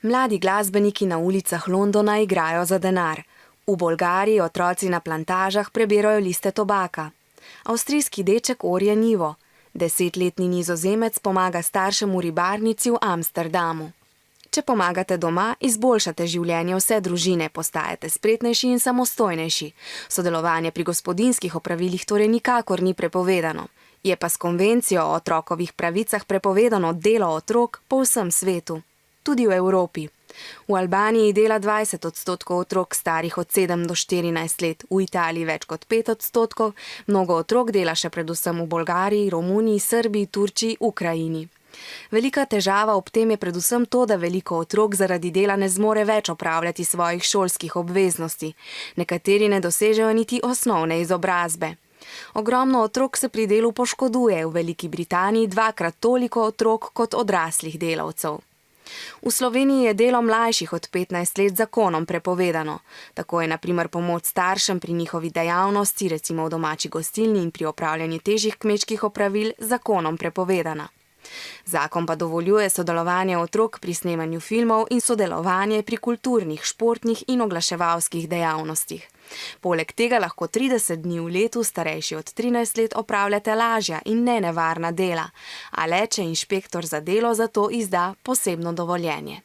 Mladi glasbeniki na ulicah Londona igrajo za denar. V Bolgariji otroci na plantažah prebirajo liste tobaka. Avstrijski deček orje njivo. 10-letni Nizozemec pomaga staršem v ribarnici v Amsterdamu. Če pomagate doma, izboljšate življenje vse družine, postajate spretnejši in samostojnejši. Sodelovanje pri gospodinjskih opravilih torej nikakor ni prepovedano. Je pa s konvencijo o otrokovih pravicah prepovedano delo otrok po vsem svetu. Tudi v Evropi. V Albaniji dela 20% otrok starih od 7 do 14 let, v Italiji več kot 5%, mnogo otrok dela še predvsem v Bolgariji, Romuniji, Srbiji, Turčiji, Ukrajini. Velika težava ob tem je predvsem to, da veliko otrok zaradi dela ne zmore več opravljati svojih šolskih obveznosti. Nekateri ne dosežejo niti osnovne izobrazbe. Ogromno otrok se pri delu poškoduje, v Veliki Britaniji 2-krat toliko otrok kot odraslih delavcev. V Sloveniji je delo mlajših od 15 let zakonom prepovedano. Tako je na primer pomoč staršem pri njihovi dejavnosti, recimo v domači gostilni in pri opravljanju težjih kmečkih opravil, zakonom prepovedana. Zakon pa dovoljuje sodelovanje otrok pri snemanju filmov in sodelovanje pri kulturnih, športnih in oglaševalskih dejavnostih. Poleg tega lahko 30 dni v letu starejši od 13 let opravljate lažja in nenevarna dela, a le če inšpektor za delo za to izda posebno dovoljenje.